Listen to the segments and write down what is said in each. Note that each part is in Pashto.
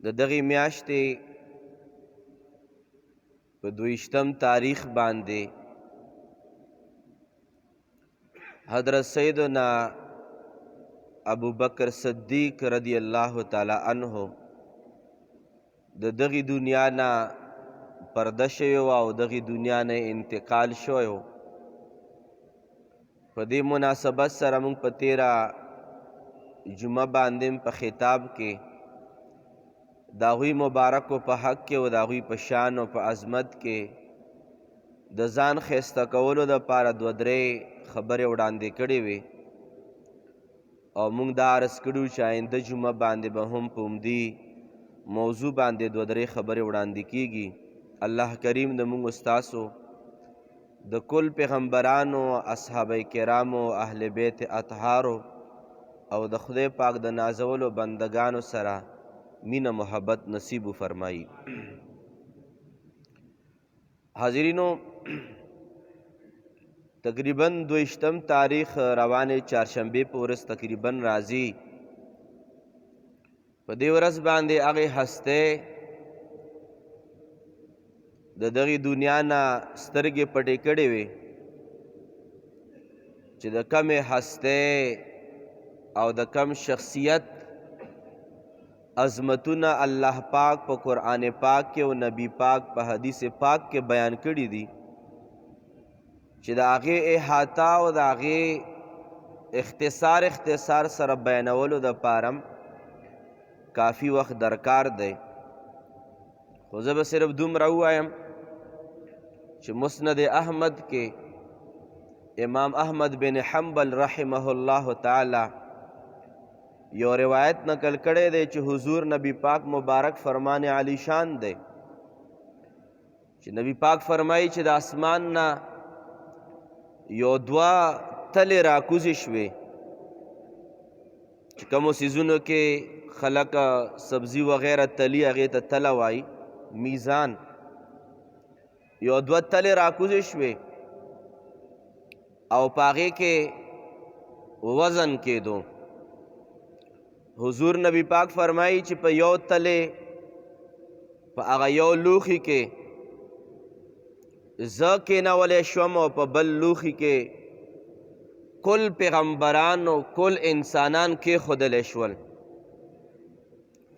د دغې میاشتې په 22 تاریخ باندې حضرت سیدنا ابو بکر صدیق رضی الله تعالی عنہ د دغې دنیا نه پرده شوی و او دغې دنیا نه انتقال شوی و. په دې مناسبت سره موږ په تیره جمعه باندې په خطاب کې د هغوی مبارکو په حق کې او د هغوی په شان او په عظمت کې د ځان ښایسته کولو دپاره دوه درې خبرې وړاندې کړې وې او موږ دا عرض کړي چې آینده جمعه باندې به هم په همدې موضوع باندې دوه درې خبرې وړاندې کیږي. الله کریم د موږ ستاسو د کل پیغمبرانو، اصحابه کرامو، اهل بیت اطهارو او د خدای پاک د نازولو بندگانو سره مینه محبت نصیب فرمایي. حاضرینو، تقریباً 22 تاریخ روانې چهارشنبې په ورځ تقریباً راځي. په دې ورځ باندې هغې هستې د دغې دنیا نه سترګې پټې کړې وې چې د کمې هستې او د کم شخصیت عظمتونه الله پاک په قرآن پاک کې او نبی پاک په حدیث پاک کې بیان کړي دي چې د هغې احاطه او د هغې اختصار سره بیانولو دپاره کافی وخت درکار دی. خو زه به صرف دومره ووایم چې مسند احمد کې امام احمد بن حنبل رحمه الله تعالی یو روایت نقل کړی دی چې حضور نبی پاک مبارک فرمان علی شان دی چې نبی پاک فرمایي چې د اسمان نه یو دوه تلې راکوزې شوې چې کومو څیزونو کې خلک سبزي وغیره تلی هغې ته تله وایي، میزان. یو دوه تلې راکوزې شوې او په هغې کې وزن کېدو. حضور نبی پاک فرمایي چې په یو تلې په هغه یو لوښي کې زه کېنولی شوم او په بل لوښي کې کل پیغمبران او کل انسانان کېښودلی شول.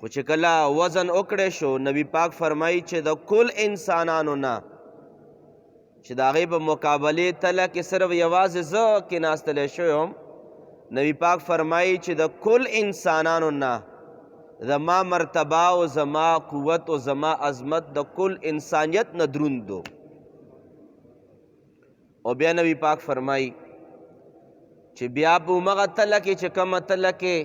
خو چې کله وزن وکړی شو، نبی پاک فرمایي چې د کل انسانانو نه چې د هغې په مقابلې تله کې صرف یوازې زه کېناستلی شوی وم، نبی پاک فرمایي چې د کل انسانانو نه زما مرتبه او زما قوت او زما عظمت د کل انسانیت نه دروند دو. او بیا نبی پاک فرمایي چې بیا په همغه تله کې چې کومه تله کې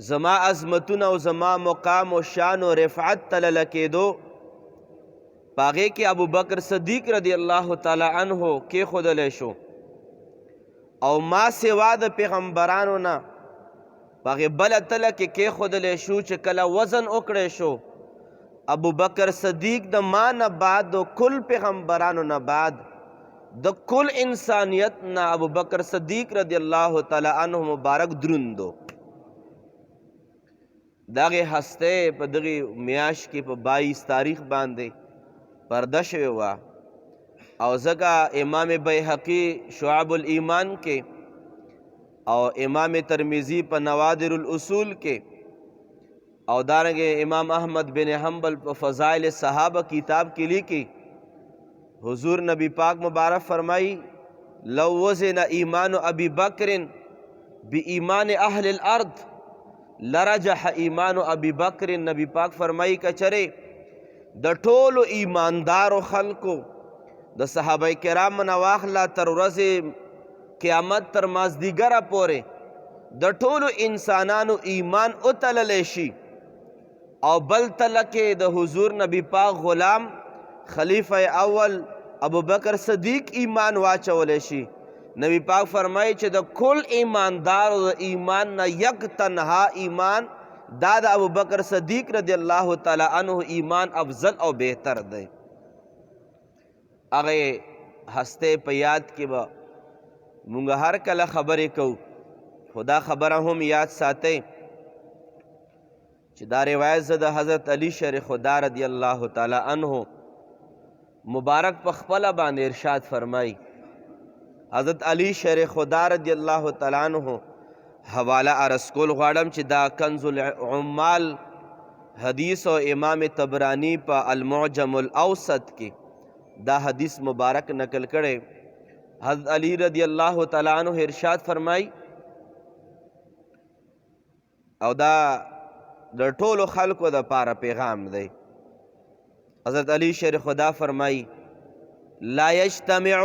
زما عظمتونه او زما مقام او شان او رفعت تلله کېدو، په هغې کې ابوبکر صدیق رضی الله تعالی عنہ کېښودلی شو او ما سوا د پیغمبرانو نه په هغې بله تله کې کېښودلی شو چې کله وزن وکړی شو، ابوبکر صدیق د ما نه بعد د کل پیغمبرانو نه بعد د کل انسانیت نه ابوبکر صدیق رضی الله تعالی عنہ مبارک دروندو. دغې هستې په دغې میاشت کې په 22 تاریخ باندې پرده شوې وه او ځکه امام بیهقي شعب الایمان کې او امام ترمذی په نوادر الاصول کې او دارنګې امام احمد بن حنبل په فضائل صحابه کتاب کې لیکي، حضور نبی پاک مبارک فرمائی لو وزن ایمان ابی بکر بی ایمان اہل الارض لرجح ایمان ابی بکر. نبی پاک فرمائی کچرے د ټولو ایماندارو خلکو د صحابه کرام نه واخله تر ورځې قیامت تر مازدیګره پورې د ټولو انسانانو ایمان وتللی شي او بل تله کې د حضور نبی پاک غلام خلیفہ اول ابوبکر صدیق ایمان واچولی شي. نبی پاک فرمایي چې د کل ایماندارو د ایمان نه یک تنها ایمان دا د ابوبکر صدیق رضی الله تعالی عنہ ایمان افضل او بهتر دی. هغې هستې په یاد کې به مونږ هر کله خبرې کوو، خو دا خبره هم یاد ساتئ چې چې دا روایت زه د حضرت علی شیر خدا رضی الله تعالی عنہ مبارک په خپله باندې ارشاد فرمای. حضرت علی شیر خدا رضی الله تعالی عنہ حواله عرض کول غواړم چې دا کنز العمال حدیث او امام طبرانی په المعجم الاوسط کې دا حدیث مبارک نقل کړي. حضرت علی رضی الله تعالی عنہ ارشاد فرمای او دا د ټولو خلکو د پاره پیغام دی. حضرت علی شیر خدا فرمای لا یجتمع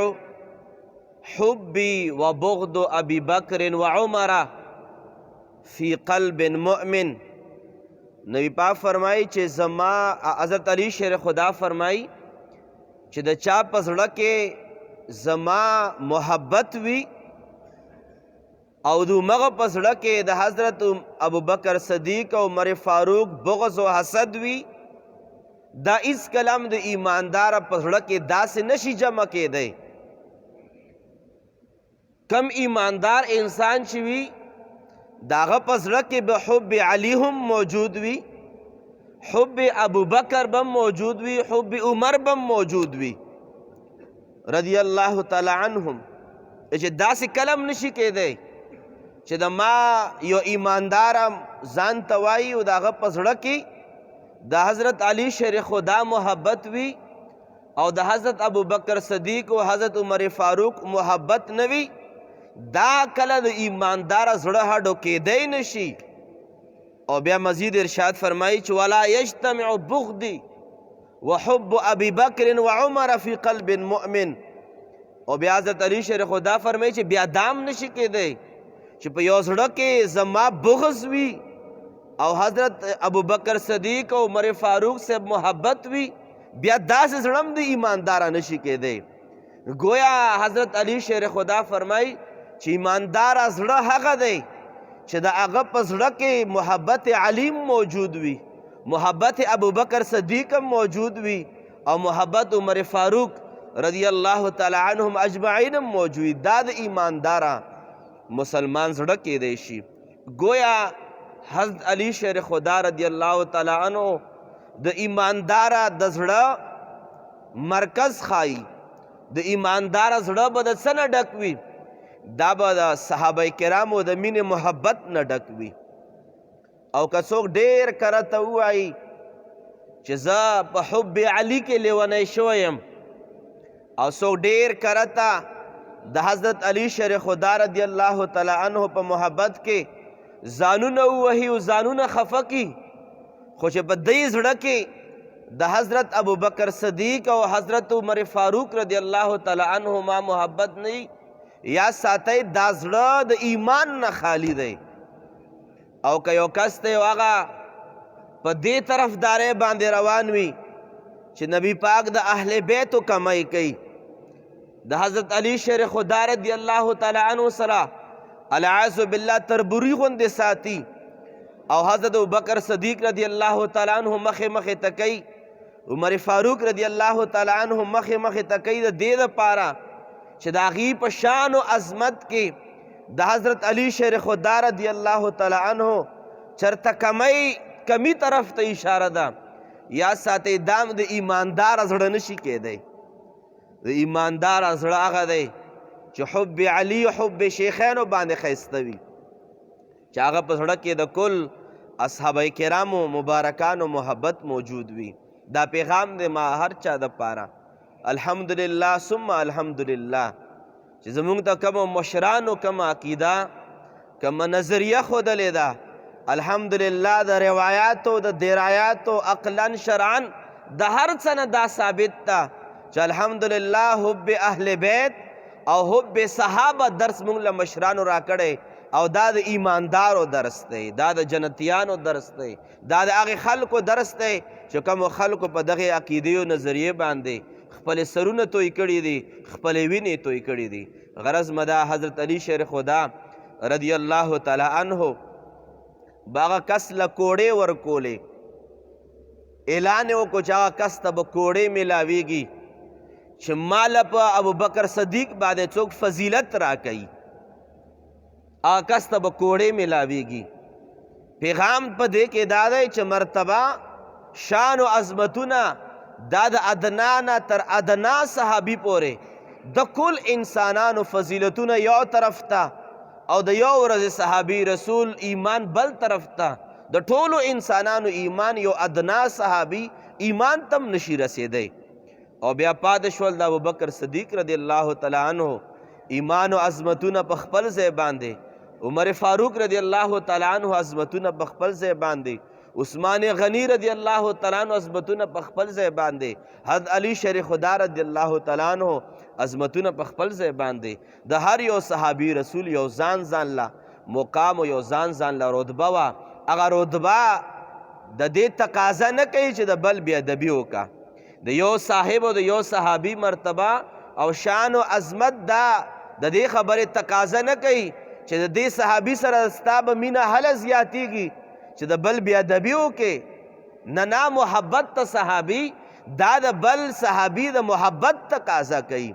حبی و بغض ابی بکر و عمر فی قلب مؤمن. نبی پاک فرمای چې زما حضرت علی شیر خدا فرمای چې د چا په زړه کې زما محبت وی او د مغه په زړه کې د حضرت ابو بکر صدیق او عمر فاروق بغض او حسد وی دا اس کلام د ایماندار په زړه کې داسې نشي جمع کېدی. کم ایماندار انسان چې وي داغه په زړه کې به حب علی هم موجود وي، حب ابو بکر بم موجود وي، حب عمر بم موجود وي رضی الله تعالی عنهم. چې داسې کلم نشي کېدی چې د ما یو ایماندار ځان ته وایي او د هغه په زړه کې د حضرت علی شیر خدا محبت وي او د حضرت ابو بکر صدیق او حضرت عمر فاروق محبت نه وي. دا کله د ایماندار زړه هډو کېدی نشي. او بیا مزید ارشاد فرمایي چې ولا یجتمع بغضی وحب ابی بکر و عمر فی قلب مؤمن. او بیا حضرت علی شیر خدا فرمایي چې بیا دام نشي کېدی چې په یو زړه کې زما بغض وي او حضرت ابو بکر صدیق او عمر فاروق سے محبت وي، بیا داسې زړه د ایماندار نشي کېدی. گویا حضرت علی شیر خدا فرمایي چې ایماندار زړه هغه دی چې د هغه په زړه کې محبت علی موجود وي، محبت ابو بکر صدیق موجود وي او محبت عمر فاروق رضی الله تعالی عنهم اجمعین موجود. دا د ایماندار مسلمان زړه کېدی شي. گویا حضرت علی شیر خدا رضی الله تعالی عنہ د ایماندار د زړه مرکز خای. د ایماندار زړه به د څه نه ډک وي؟ دا به د صحابه کرامو د مینې محبت نه ډک وي. او که څوک ډېر کرته ووایي چې زه په حب علی کې لیونی شوی یم او څوک ډېر کرته د حضرت علی شیر خدا رضی الله تعالی عنہ په محبت کې ځانونه ووهي او ځانونه خفه کي، خو چې په دې زړه کې د حضرت ابو بکر صدیق او حضرت عمر فاروق رضی الله تعالی عنہما محبت نه یا ساتي، دا زړه د ایمان نه خالی دی. او که یو کس دی هغه په دې طرفدارۍ باندې روان وي چې نبی پاک د اهل بیتو کمای کوي، د حضرت علی شیر خدا رضی الله تعالی عنہ سره العیاذ بالله تربوری غوندې ساتي او حضرت ابوبکر صدیق رضی الله تعالی عنہ مخې مخې تکي، عمر فاروق رضی الله تعالی عنہ مخې مخې تکي د دې دپاره چې د هغې په شان و عظمت کې د حضرت علی شیر خدا رضی الله تعالی عنہ چرته کمی طرف ته اشاره ده. یا ساتئ دام د ایماندار زړه نشي کېدی. د ایماندار زړه هغه دی چې حب علی او حب شیخینو باندې ښایسته وي، چې هغه په زړه کې د کل اصحابه کرامو مبارکانو محبت موجود وي. دا پیغام دی ما هر چا دپاره الحمدلله ثم الحمدلله چې زمونږ ته کومو مشرانو کومه عقیده کومه نظریه ښودلې ده، الحمدلله د روایاتو د درایاتو عقلا شرعا د هر څه نه دا ثابت ده چې الحمدلله حب اهل بیت او حب صحابه درس مونږ له مشرانو راکړی او دا د ایماندارو درس دی، دا د جنتیانو درس دی، دا د هغې خلکو درس دی چې کومو خلکو په دغې عقیدې او نظریې باندې خپلې سرونه توی کړي دي، خپلې وینې توی کړي دي. غرض مدا حضرت علی شیر خدا رضی الله تعالی عنہ باغه کس له کوړې ورکولې، اعلان یې وکړو چې هغه کس ته به کوړې میلاویږي چې ماله په ابوبکر صدیق باندې څوک فضیلت راکوي، هغه کس ته به کوړې میلاویږي. پیغام په دې کې دا دی چې مرتبه شان و عظمتونه دا د ادنا نه تر ادنا صحابي پورې د کل انسانانو فضیلتونه یو طرف ته او د یو ورځې صحابي رسول ایمان بل طرف ته د ټولو انسانانو ایمان یو ادنا صحابي ایمان تم نشي رسیدی او بیا پاتې شول د ابوبکر صدیق رضی الله تعالی عنہ ایمان و عظمتونه په خپل ځای باندې عمر فاروق رضی الله تعالی عنہ عظمتونه په خپل ځای باندې عثمان غنی رضی الله تعالی عنہ عظمتونه په خپل ځای باندې حضرت علی شیر خدا رضی الله تعالی عنہ عظمتونه په خپل ځای باندې د هر یو صحابي رسول یو ځان لا مقام او یو ځان لا رتبه وا هغه رتبه د دې تقاضا نه کوي چې د بل بی ادبي وکړه د یو صاحب او د یو صحابي مرتبه او شان او عظمت دا د دې خبرې تقاضا نه کوي چې د دې صحابي سره ستا به مینه هله زیاتیږي چې د بل بی ادبي وکړې نه محبت ته صحابي دا د بل صحابي د محبت تقاضا کوي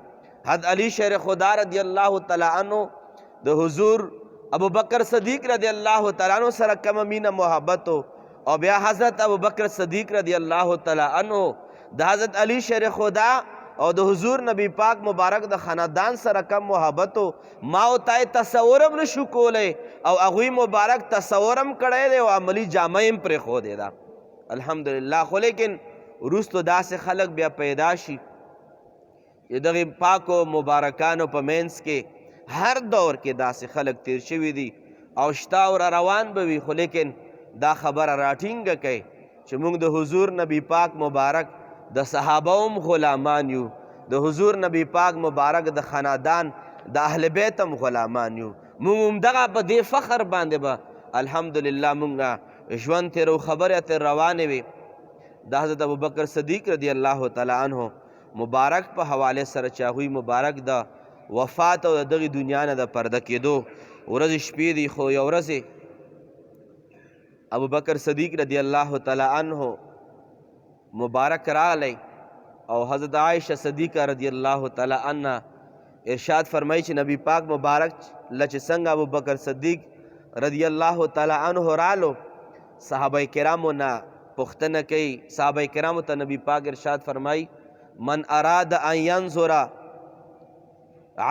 حضرت علی شیر خدا رضی الله تعالی عنہ د حضور ابوبکر صدیق رضی الله تعالی عنہ سره کومه مینه محبت او بیا حضرت ابوبکر صدیق رضی الله تعالی عنہ د حضرت علی شیر خدا او د حضور نبی پاک مبارک د خاندان سره کم محبت ما او تای تصورم نشو کولی او هغوی مبارک تصورم کړی دی او عملی جامه هم پرېښودې ده الحمدلله خو لیکن وروستو داسې خلک بیا پیدا شي چې دغې پاکو مبارکانو په منځ کې هر دور کې داسې خلک تیر شوي دي او شته او روان به وي خو لیکن دا خبره راټینګه کوي چې موږ د حضور نبی پاک مبارک د صحابه هم غلامان یو د حضور نبی پاک مبارک د خاندان د اهل بیت هم غلامان یو موږ همدغه په دې فخر باندې به الحمدلله موږ ژوند تېرو خبرې اترې روانې وي د حضرت ابوبکر صدیق رضی الله تعالی عنہ مبارک په حوالې سره چې هغوی مبارک د وفات او د دغې دنیا نه د پرده کېدو ورځې شپې دي خو یو ورځې ابوبکر صدیق رضی الله تعالی عنہ مبارک راغلی او حضرت عائشہ صدیقہ رضی اللہ تعالی عنہ ارشاد فرمائی چې نبی پاک مبارک لچ څنګه ابوبکر صدیق رضی اللہ تعالی عنہ رالو صحابہ کرامو نا پختنه کوي صحابہ کرامو ته نبی پاک ارشاد فرمائی من اراد ان ينظر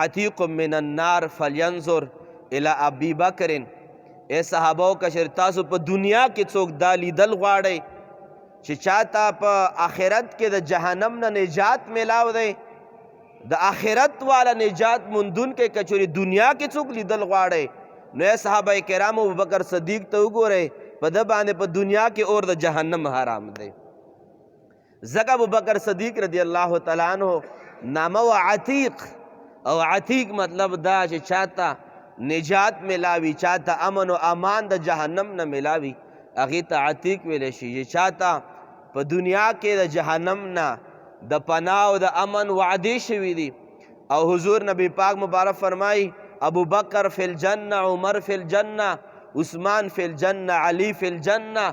عتیق من النار فلینظر الى ابی بکر اے صحابو کا شرطاسو په دنیا کې څوک دا لیدل غواړي چې چاته په آخرت کې د جهنم نه نجات میلاو دی د آخرت والا نجات موندون کې کچوري دنیا کې څوک لیدل غواړي نو صحابه کرامو ابوبکر صدیق ته وګورئ په ده باندې په دنیا کې اور د جهنم حرام دی ځکه ابوبکر صدیق رضی الله تعالی عنہ نامه و عتیق او عتیق مطلب دا چې چاته نجات میلاوي چاته امن و امان د جهنم نه میلاوي هغې ته عتیق ویلی شي چې چاته په دنیا کې د جهنم نه د پناه او د امن وعدې شوي دي او حضور نبی پاک مبارک فرمایي ابو بکر فی الجنه عمر فی الجنه عثمان فی الجنه علی فی الجنه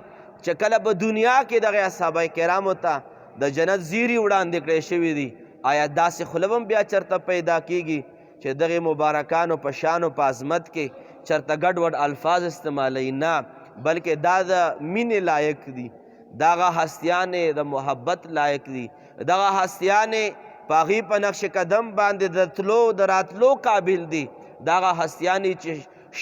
چې کله په دنیا کې دغه اصحابه کرامو ته د جنت زیری وړاندې کړی شوي دي آیا داسې خوله هم بیا چېرته پیدا کیږي چې دغې مبارکانو په شان او په عظمت کې چېرته ګډ وډ الفاظ استعمالوي نه بلکې دا د مینې لایق دي دغه هستیانې د محبت لایق دي دغه هستیانې په هغې په نقش قدم باندې د تلو د راتلو قابل دي دغه هستیانې چې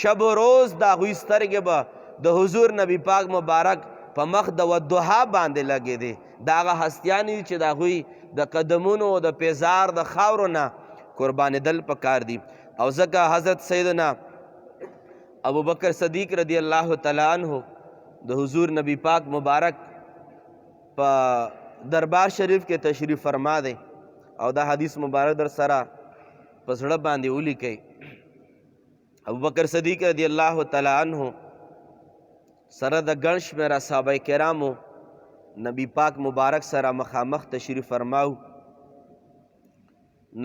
شب و روز د هغوی سترګې به د حضور نبی پاک مبارک په مخ د ودها باندې لګېدې دغه هستیانې چې د هغوی د قدمونو د پیزار د خاورو نه قربانېدل پکار دي او ځکه حضرت سیدنا ابوبکر صدیق رضی الله تعالی عنہ د حضور نبی پاک مبارک په دربار شریف کې تشریف فرما دی او دا حدیث مبارک در سره په زړه باندې ولیکئ ابوبکر صدیق رضی الله تعالی عنہ سره د ګڼ شمېره صحابه کرامو نبی پاک مبارک سره مخامخ تشریف فرماو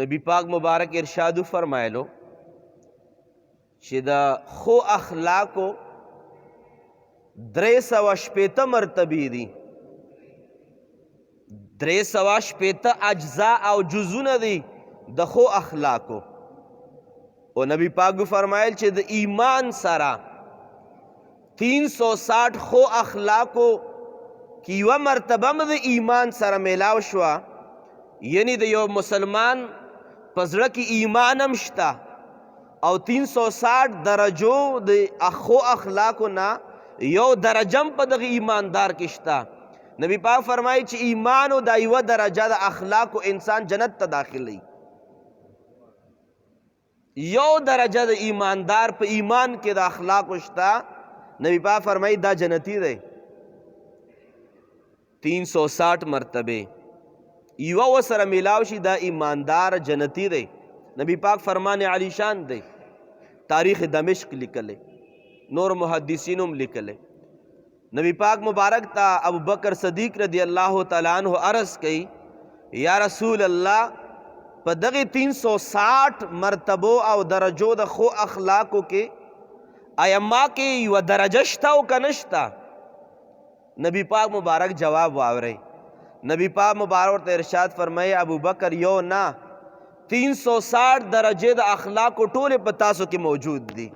نبی پاک مبارک ارشادو فرمایلو چې د خو اخلاقو 360 مرتبې دي 360 اجزا او جزونه دي د خو اخلاقو او نبی پاک فرمایل چې د ایمان سره 360 خو اخلاقو کی یوه مرتبه م د ایمان سره میلاو شوه، یعنی د یو مسلمان په زړه کې ایمان هم شته او 360 درجو د خو اخلاقو نه یو درجه هم په دغه ایماندار کې شته. نبی پاک فرمایي چې ایمان او دا یوه درجه د اخلاقو انسان جنت ته داخلوي. یو درجه د ایماندار په ایمان کې د اخلاقو شته، نبی پاک فرمایي دا جنتی دی. 360 مرتبه یوه ورسره میلاو شي دا ایماندار جنتی دی. نبی پاک فرمان علی شان دی. تاریخ دمشق لیکلی، نور محدثین هم لیکلی. نبی پاک مبارک تا ابو بکر صدیق رضی اللہ تعالی عنہ عرض کئی یا رسول اللہ په دغه 360 مرتبو او درجو د خو اخلاقو کې آیا ما کې یوه درجه شته او که نشته؟ نبی پاک مبارک جواب واورئ. نبی پاک مبارک ورته ارشاد فرمایي ابو بکر یو نه 360 درجې د اخلاقو ټولې په تاسو کې موجود دي.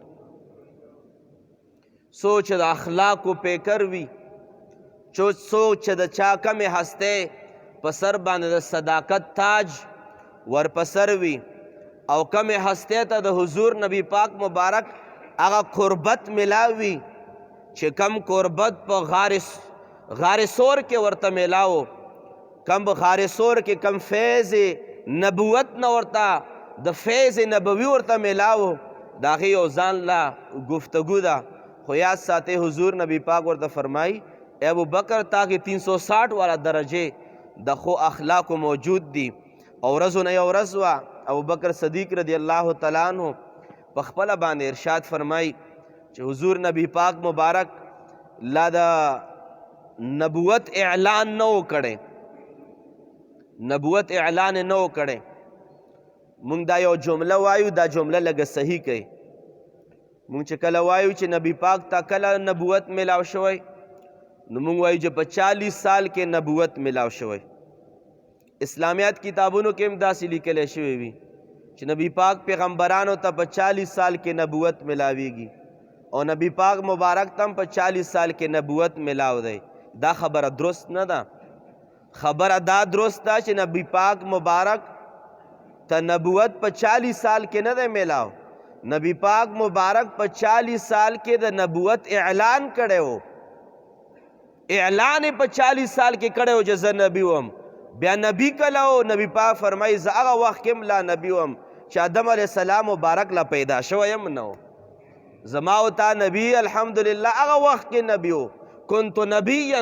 سوچ د اخلاقو پیکر وي، سوچ د چا کمې هستی په سر باندې د صداقت تاج ورپسر وي او کمې هستی ته د حضور نبی پاک مبارک هغه قربت ملاوي چې کم قربت په غار سور کې ورته ملاو، کم غار سور کې کم فیض نبوت نه ورته د فیض نبوي ورته ملاو، د هغې یو ځان له گفتگو ده. خو یاد ساتئ حضور نبی پاک ورته فرمایي ای ابو بکر تا کې 360 والا درجې د خو اخلاقو موجود دي. او ورځو نه یو ورځ وه ابو بکر صدیق رضی الله تعالی عنہ په خپله باندې ارشاد فرمایي چې حضور نبی پاک مبارک لا د نبوت اعلان نه و کړی، نبوت اعلان نه و کړی. مونږ دا یو جمله وایو، دا جمله لږه صحیح کوي. مونږ چې کله وایو چې نبی پاک ته کله نبوت ملاو شوی، نو مونږ وایو چې په 40 سال کې نبوت ملاو شوی. اسلامیات کتابونو کې هم داسې لیکلی شوی وي چې نبی پاک پیغمبرانو ته په 40 سال کې نبوت ملاویږي او نبی پاک مبارک ته هم په 40 سال کې نبوت ملاو دی. دا خبره درست نه ده. خبره دا درست ده چې نبی پاک مبارک ته نبوت په 40 سال کې نه دی ملاو. نبی پاک مبارک په 40 سال کې د نبوت اعلان کړی و، اعلان په 40 سال کې کړی و چې زه نبی وم. بیا نبی کله و؟ نبی پاک فرمایي زه هغه وخت کې هم لا نبی وم چې آدم علیه السلام مبارک لا پیدا شوی هم نه و. زما او تا نبی الحمدلله هغه وخت کې نبی و. کنت نبیا،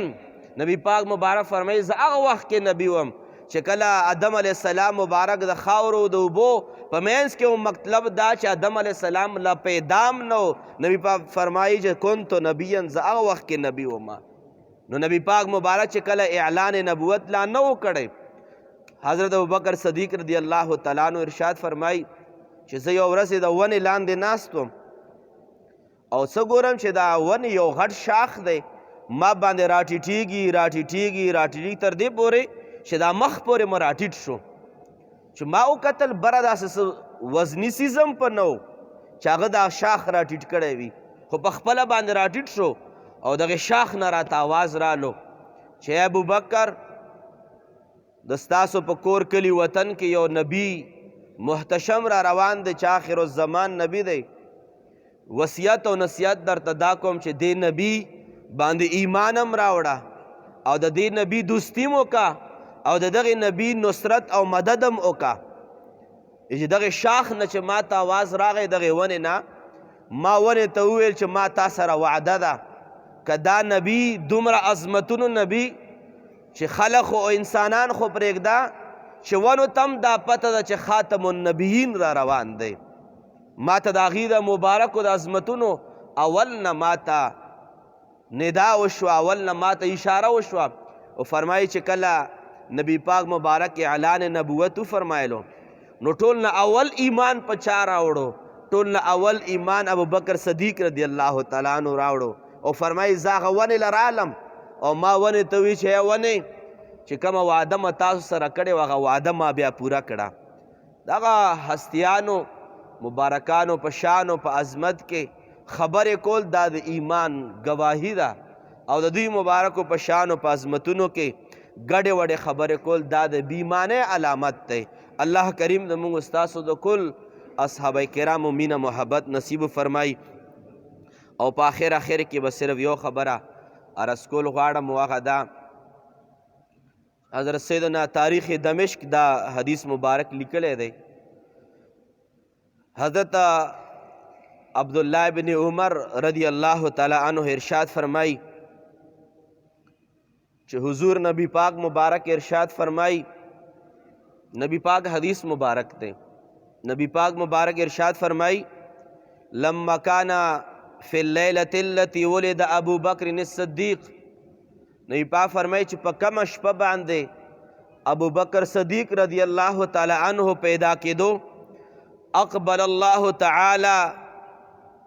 نبی پاک مبارک فرمایي زه هغه وخت کې نبی وم چې کله آدم علیه السلام مبارک د خاورو د اوبو په منځ کې مطلب دا چې آدم علیه السلام لا پیدام نه و. نبی پاک فرمایي چې کنت نبیا، زه هغه وخت کې نبی وم. نو نبی پاک مبارک چې کله اعلان نبوت لا نه و کړی، حضرت ابوبکر صدیق رضی الله تعالی عنہ ارشاد فرمایي چې زه یو ورځ د ونې لاندې ناست وم او څه ګورم چې دا ونې یو غټ شاخ دی ما باندې راټیټېږي تر دې پورې چې دا مخ پورې مو راټیټ شو. چې ما وکتل بره داسې څه وزني څیز هم په نه و چې هغه دا شاخ راټیټ کړی وي، خو په خپله باندې راټیټ شو او دغه شاخ نه راته آواز رالو چې ابوبکر د ستاسو په کور کلي وطن کې یو نبی محتشم را روان دی چې آخر الزمان نبی دی. وصیت او نصیحت درته دا کوم چې دې نبی باندې ایمان هم راوړه او د دې نبی دوستي م وکړه او د دغه نبی نصرت او مدد هم وکړه. چې دغه شاخ نه چې ما ته آواز راغی دغه ونې نه، ما ونې ته وویل چې ما تا سره وعده ده که دا نبی دومره عظمتونو نبی چې خلق او انسانان خو پرېږده چې ونو تم دا پته ده چې خاتم النبیین را روان دی. ما ته د هغې د مبارکو د عظمتونو اول نه ما ته ندا وشوه، اول نه ما ته اشاره وشوه او فرمایي چې کله نبی پاک مبارک اعلان نبوت وفرمایلو نو ټول نه اول ایمان په چا راوړو؟ ټول نه اول ایمان ابوبکر صدیق رضی الله تعالی عنہ راوړو او فرمایي زه هغه ونې له رالم او ما ونې ته وی چې ونې چې کومه وعده ما تاسو سره کړې وه هغه وعده ما بیا پوره کړه. دغه هستیانو مبارکانو په شان او په عظمت کې خبرې کول دا د ایمان گواهی ده او د دوی مبارکو په شان او په عظمتونو کې ګډې وډې خبرې کول دا د بېایمانۍ علامت دی. الله کریم زموږ ستاسو د کل اصحابه کرامو مینه محبت نصیب فرمای. او په آخر کې به صرف یو خبره عرض کول غواړم و هغه دا حضرت سیدنا تاریخ دمشق دا حدیث مبارک لیکلی دی. حضرت عبداللہ بن عمر رضی اللہ تعالی عنہ ارشاد فرمائی کہ حضور نبی پاک مبارک ارشاد فرمائی، نبی پاک حدیث مبارک دے، نبی پاک مبارک ارشاد فرمائی لما کانا فی اللیلۃ التی ولد ابو بکر الصدیق، نبی پاک فرمائی چې په کم شپه باندې ابو بکر صدیق رضی اللہ تعالی عنہ پیدا کېدو، اقبل اللہ تعالی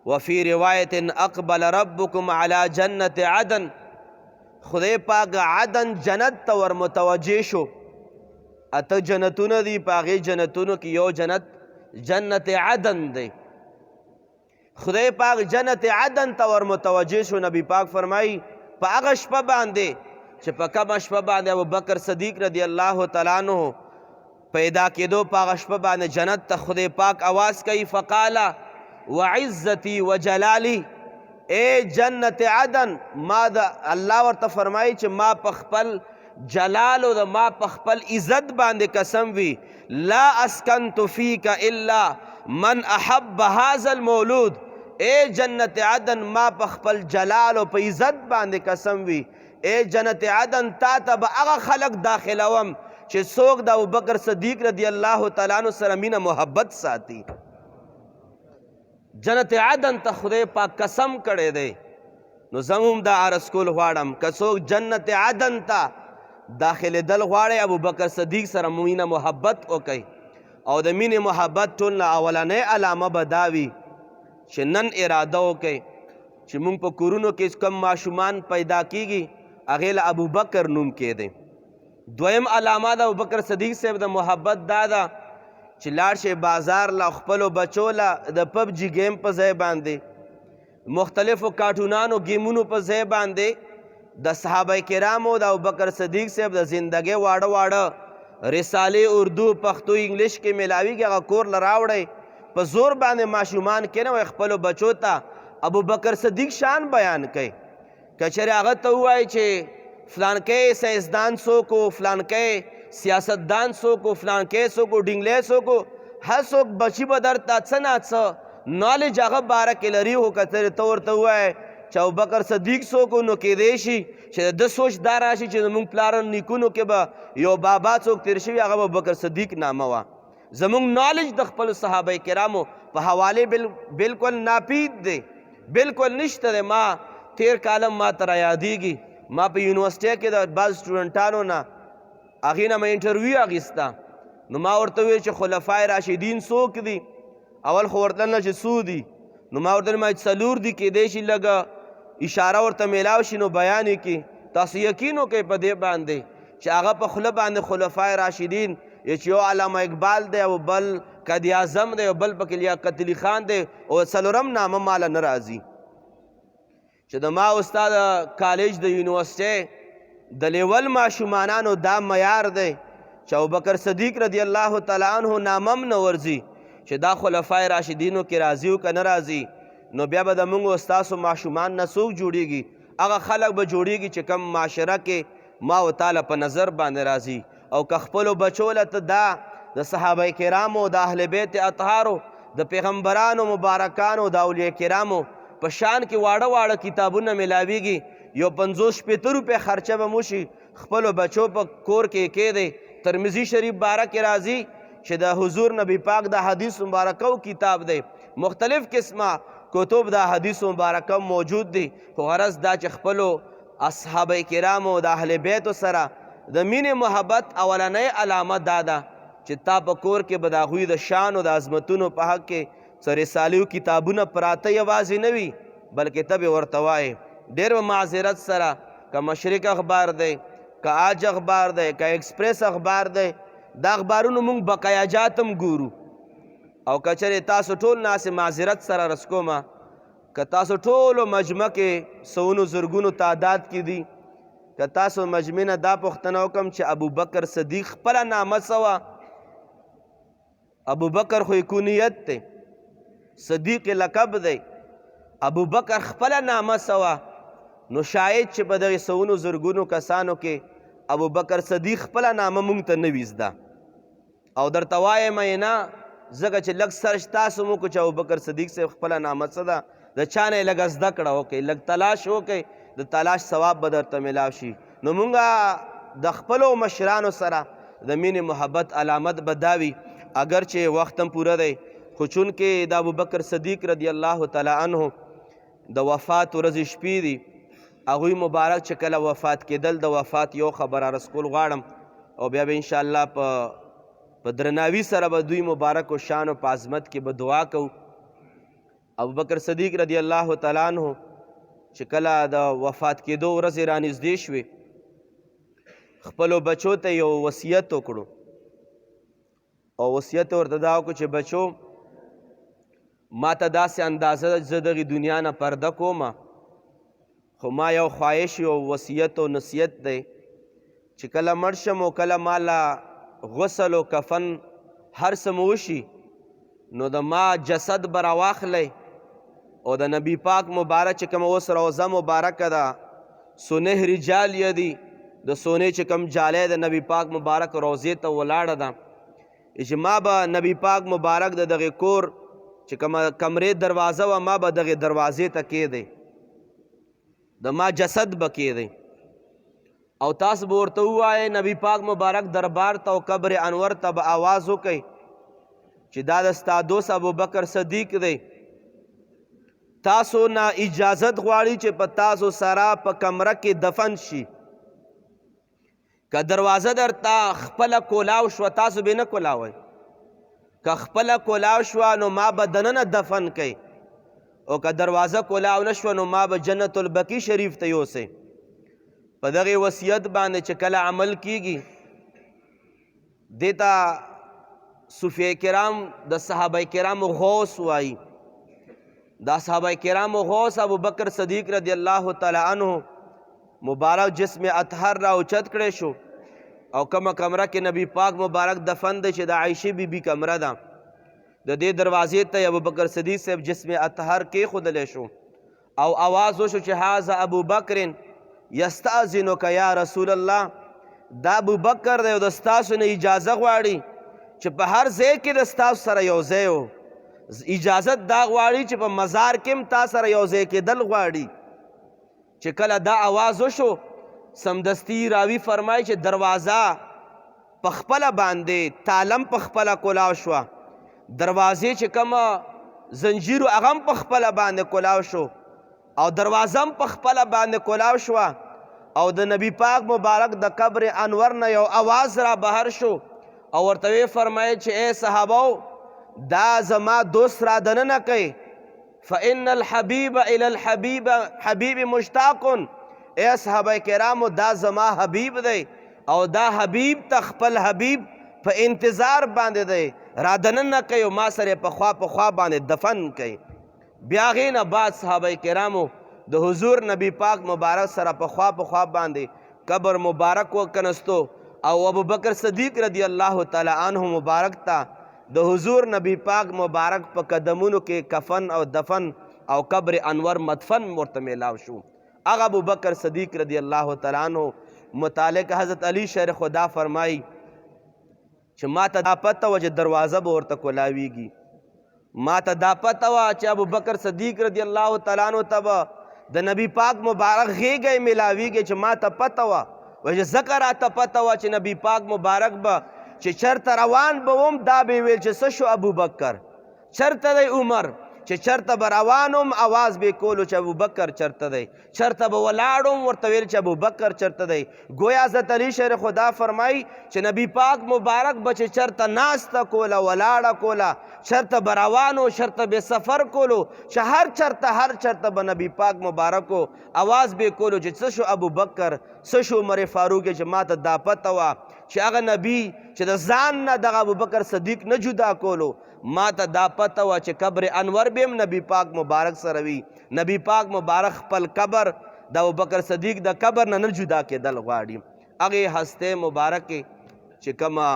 وفی روایت اقبل ربکم علی جنت عدن، خدای پاک عدن جنت ته ور متوجه شو. اته جنتونه دي، په هغې جنتونو کې یو جنت جنت عدن دی. خدای پاک جنت عدن ته ور متوجه شو. نبی پاک فرمایي په هغه شپه باندې چې په کومه شپه باندې ابوبکر صدیق رضی الله تعالی عنہ پیدا کېدو، په هغه شپه باندې جنت ته خدای پاک آواز کوي فقال وعزتی وجلالی، اے جنت عدن، ما د الله ورته فرمایي چې ما په خپل جلال او د ما په خپل عزت باندې قسم وي، لا اسکنت فیک الا من احب هذا المولود، اے جنت عدن ما په خپل جلال او په عزت باندې قسم وي، اے جنت عدن تا ته به هغه خلق داخلوم چې څوک د ابوبکر صدیق رضی الله تعالی عنہ سره مینه محبت ساتي. جنت عدن ته خدای پاک قسم کړی دی. نو زموږ دا عرض کول غواړم که څوک جنت عدن ته داخلېدل غواړئ ابوبکر صدیق سره مینه محبت وکئ. او د مینې محبت ټول نه اولنۍ علامه به دا وي چې نن اراده وکئ چې موږ په کورونو کې کم ماشومان پیدا کیږي هغې له ابوبکر نوم کېدی. دویم علامه د ابوبکر صدیق صاحب د محبت دا ده چې لاړ شئ بازار له خپلو بچو له د پب جي گیم په ځای باندې مختلفو کارټونانو گیمونو په ځای باندې د صحابه کرامو د ابوبکر صدیق صاحب د زندګۍ واړه واړه رسالې اردو پښتو انګلیش کې میلاویږي هغه کور له راوړئ، په زور باندې ماشومان کېنوئ خپلو بچو ته ابوبکر صدیق شان بیان کوي. که چېرې هغه ته ووایي چې فلانکی سیاستدان څوک و، فلانکی سیاستدان څوک و، فلانکی څوک و، ډینګلی څوک و، هر څوک بچي به درته څه نه څه نالج هغه باره کې لري. خو که چېرې ته ورته ووایې چې ابوبکر صدیق څوک و، نو کیدی شي چې د ده سوچ دا راشي چې زموږ پلار نیکونو کې به یو بابا څوک تیر شوي هغه به ابوبکر صدیق نامه وه. زموږ نالج د خپلو صحابه کرامو په حوالې بالکل ناپید دی، بالکل نشته دی. ما تیر کالم ما ته رایادېږي ما په یونیورسټۍ کې د بعض سټوډنټانو نه هغې نه مې انټرویو اخیسته، نو ما ورته وویل چې خلفای راشدین څوک دي؟ اول خو ورته نه چې څو دي، نو ما ورته ما څلور دي، کیدی شي لږه اشاره ورته میلاو شي نو بیان یې کړي. تاسو یقین وکئ په دې باندې چې هغه په خوله باندې خلفای راشدین چې یو علامه اقبال دی او بل قائد اعظم دی او بل پکې لیاقت علي خان دی او څلورم نامه ماله نه راځي. چې د ما استاد کالج د یونیورسټۍ د لیول ماشومانانو دا معیار دی چې ابوبکر صدیق رضی الله تعالی عنہ نامم نه ورځي چې دا خلفای راشدینو کې راځي او که نه راځي، نو بیا به د موږ ستاسو ماشومان نه څوک جوړیږي؟ هغه خلک به جوړیږي چې کم معاشره کې ما و تعالی په نظر باندې راځي. او که خپلو بچو له ته دا د صحابه کرامو د اهل بیت اطهارو د پیغمبرانو مبارکانو د اولیاء کرامو په شان کې واړه واړه کتابونه میلاویږي، یو 50-50 روپۍ خرچه به مو شي خپلو بچو په کور کې کېدی. ترمذي شریف باره کې راځي چې د حضور نبی پاک د حدیث مبارکو کتاب دی، مختلف قسمه کتب د حدیث مبارکه موجود دی. خو غرض دا چې خپلو اصحابه کرامو د اهل بیتو سره د مینې محبت اولنۍ علامه دا ده چې تا په کور کې به د هغوی د شان او د عظمتونو په حق کې څه رسالې او کتابونه پراته یوازې نه وي بلکې ته به ورته وایې. ډېر به معذرت سره که مشرق اخبار دی، که آج اخبار دی، که ایکسپریس اخبار دی، دا اخبارونو موږ بقایاجات هم ګورو. او که چېرې تاسو ټول ناسې معذرت سره عرض کومه که تاسو ټولو مجمع کې سونو زرګونو تعداد کې دي که تاسو مجمع نه دا پوښتنه وکړم چې ابوبکر صدیق خپله نامه څه وه ابوبکر خو یې کونیت دی صدیق لقب دی ابوبکر خپله نامه څه وه نو شاید چې په دغې سونو زرګونو کسانو کې ابوبکر صدیق خپله نامه مونږ ته نه وي زده او درته وایم یې نه ځکه چې لږ سرچ تاسو مو وکړو چې ابوبکر صدیق صاحب خپله نامه څه ده د چا نه یې لږه زده کړه وکړئ لږ تلاش وکړئ د تلاش ثواب به درته میلاو شي نو مونږ د خپلو مشرانو سره د مینې محبت علامت به دا وي اگر چې وخت هم پوره دی خو چونکې د ابوبکر صدیق رضی الله تعالی عنه د وفات ورځې شپې دي هغوی مبارک چې کله وفات کېدل د وفات یو خبر رسکول غواړم او بیا به انشاءالله په درناوي سره به دوی مبارک و شان و په عظمت کې به دعا کوو ابوبکر صدیق رضی الله تعالی عنه چې کله د وفات کېدو ورځې رانږدې شوې خپلو بچو ته یو وصیت وکړو او وصیت ورته دا وکړو چې بچو ما ته داسې اندازه ده زه دغې دنیا نه پرده کومه خو ما یو خواهش او وصیت او نصیحت دی چې کله مړ شم او کله ما له غسل او کفن هر څه مو وشي نو د ما جسد به راواخلی او د نبی پاک مبارک چې کومه اوس روضه مبارکه ده سونه رجال یدي د سونې چې کوم جالی د نبی پاک مبارک روضې ته ولاړه ده چې ما به نبی پاک مبارک د دغې کور چې کومه کمرې دروازه وه ما به دغې دروازې ته کېدی د ما جسد به کېدی او تاسو به ورته ووایئ نبی پاک مبارک دربار ته او قبر انور ته به آواز وکئ چې دا د ستا دوست ابوبکر صدیق دی تاسو نه اجازت غواړي چې په تاسو سره په کمره کې دفن شي که دروازه درته خپله کولاو شوه تاسو به نه کولاوئ که خپله کولاو شوه نو ما به دننه دفن کوئ او که دروازه کولاو نه شوه نو ما به جنت البقیع شریف ته یوسئ په دغې وصیت باندې چې کله عمل کیږي دې ته صوفیه کرام د صحابه کرامو غوث وایي دا صحابه کرامو غوث ابوبکر صدیق رضی الله تعالی عنه مبارک جسم اطهر را اوچت کړی شو او کومه کمره کې نبی پاک مبارک دفن دی چې د عایشې بیبي کمره ده د دې دروازې ته ابوبکر صدیق صاحب جسم اطهر کېښودلی شو او آواز وشو چې هذا ابوبکر یستأذنک یا رسول الله دا ابوبکر دی او د ستاسو نه اجازه غواړي چې په هر ځای کې د ستاسو سره یو ځای و اجازت دا غواړي چې په مزار کې هم تا سره یو ځای کېدل غواړي چې کله دا آواز وشو سمدستي راوي فرمایي چې دروازه په خپله باندې تالم په خپله کولاو شوه دروازې چې کومه زنجیرو هغه هم په خپله باندې کولاو شو او دروازه هم په خپله باندې کولاو شوه او د نبی پاک مبارک د قبر انور نه یو آواز را بهر شو او ورته ویې فرمایل چې ای صحابو دا زما دوست را دننه کوي فإن الحبیب الی الحبیب مشتاق ای صحابه کرامو دا زما حبیب دی او دا حبیب ته خپل حبیب په انتظار باندې دی را دننه کوي او ما سره په خوا باندې دفن کوي بیا هغې نه بعد صحابه کرامو د حضور نبی پاک مبارک سره په خوا باندې قبر مبارک وکنستو او ابوبکر صدیق رضی الله تعالی عنه مبارک ته د حضور نبی پاک مبارک په قدمونو کې کفن او دفن او قبر انور مدفن ورته میلاو شو هغه ابوبکر صدیق رضی الله تعالی عنه متعلق حضرت علی شیر خدا فرمایي چې ما ته دا پته وه چې دروازه به ورته کولاویږي ما ته دا پته وه چې ابوبکر صدیق رضی الله تعالی عنه ته به د نبی پاک مبارک غیږه یې میلاویږي چې ما ته پته وه وایي ځکه راته پته وه چې نبی پاک مبارک به چې چرته روان به وم دا به یې ویل چې څه شو ابوبکر چرته دی عمر چې چرته به روان وم اواز به یې کولو چې ابوبکر چرته دی چرته به ولاړ وم ورته ویل چې ابوبکر چرته دی گویا حضرت علی شیر خدا فرمایي چې نبی پاک مبارک به چې چرته ناسته کوله ولاړه کوله چرته به روان و چرته به سفر کولو چې هر چرته به نبی پاک مبارکو اواز به یې کولو چې څه شو ابوبکر څه شو عمر فاروق چې ما ته دا پته وه چې هغه نبی چې د ځان نه دغه ابوبکر صدیق نه جدا کولو ما ته دا پته وه چې قبر انور به هم نبی پاک مبارک سره وي نبی پاک مبارک خپل قبر د ابوبکر صدیق د قبر نه جدا کېدل غواړي هغې هسته مبارکې چې کومه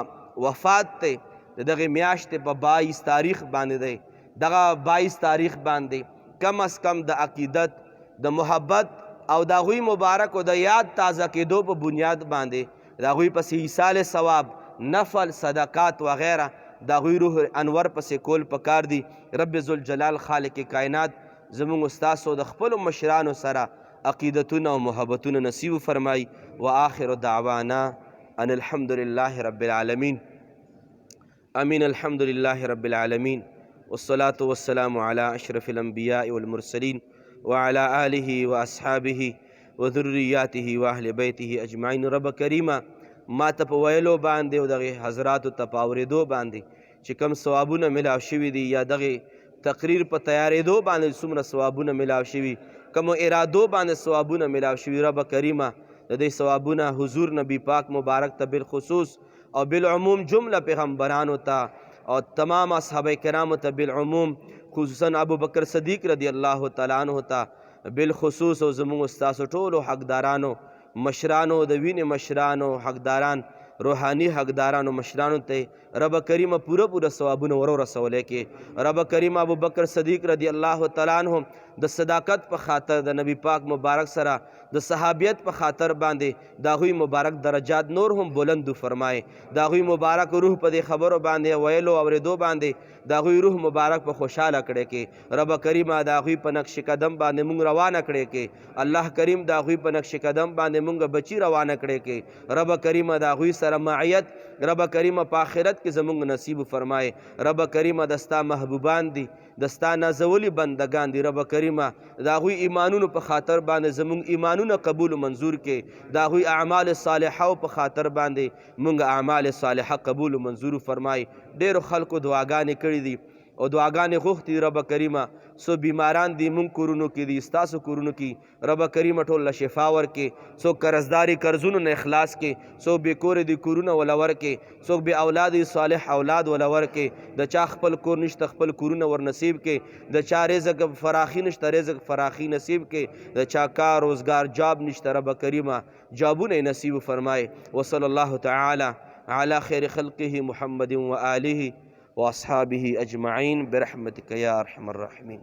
وفات دی د دغې میاشتې په 22 تاریخ باندې دی دغه 22 تاریخ باندې کم از کم د عقیدت د محبت او د هغوی مبارکو د یاد تازه کېدو په بنیاد باندې د هغوی پسې ایصال ثواب نفل صدقات وغیره د هغوی روح انور پسې کول پکار دي رب ذوالجلال خالق کائنات زموږ ستاسو د خپلو مشرانو سره عقیدتونه او محبتونه نصیب فرمای وآخر دعوانا ان الحمد لله رب العالمین امین الحمد لله رب العالمین والصلاة والسلام على اشرف الانبیاء والمرسلین وعلى آله واصحابه وذریاته واهل بیته اجمعین رب کریمه ما ته په ویلو باندې او دغې حضراتو ته په اورېدو باندې چې کوم ثوابونه ملاو شوي دي یا دغې تقریر په تیارېدو باندې څومره ثوابونه ملاو شوي کومو ارادو باندې ثوابونه ملاو شوي رب کریمه د دې ثوابونه حضور نبی پاک مبارک ته بالخصوص او بالعموم جمله پیغمبرانو ته او تمام اصحاب کرامو ته بالعموم خصوصا ابو بکر صدیق رضی الله تعالی عنہ ته بالخصوص او زموږ ستاسو ټولو حقدارانو مشرانو د وینې مشرانو حقداران روحانی حقدارانو مشرانو ته رب کریم پوره ثوابونه ورسولی کې رب کریم ابو بکر صدیق رضی الله تعالی عنہ د صداقت په خاطر د نبی پاک مبارک سره د صحابیت په خاطر باندې د هغوی مبارک درجات نور هم بلند فرمای د هغوی مبارک روح په دې خبرو باندې ویلو اورېدو باندې د هغوی روح مبارک په خوشحاله کړی کې رب کریم د هغوی په نقش قدم باندې مونږ روانه کړی کې الله کریم د هغوی په نقش قدم باندې مونږ بچی روانه کړی کې رب کریم د هغوی سره معیت رب کریم په آخرت کې زمونږ نصیب فرمای رب کریم د ستا محبوبان دي د ستا نازولی بندگان دي رب کریمه د هغوی ایمانونو په خاطر باندې زمونږ ایمانونه قبول منظور کې د هغوی اعمال صالحه په خاطر باندې مونږ اعمال صالحه قبول منظور فرمای ډېرو خلکو دعاګانې کړي دي او دعاګانې غوښتي رب کریمه څو بیماران دي مونږ کورونو کې دي ستاسو کورونو کې رب کریمه ټول له شفا ورکې څوک قرضداري قرضونو نه اخلاص کې څوک بې کوره دي کورونه وله ورکې څوک بې اولاد صالح اولاد وله ورکې د چا خپل کور نشته خپل کورونه ور نصیب کې د چا رزق فراخي نشته رزق فراخي نصیب کې د چا کار روزګار جاب نشته رب کریمه جابونه نصیب فرمای وصلی الله تعالی علی خیر خلقه محمد و آله واصحابه اجمعین برحمتک یا ارحم الراحمین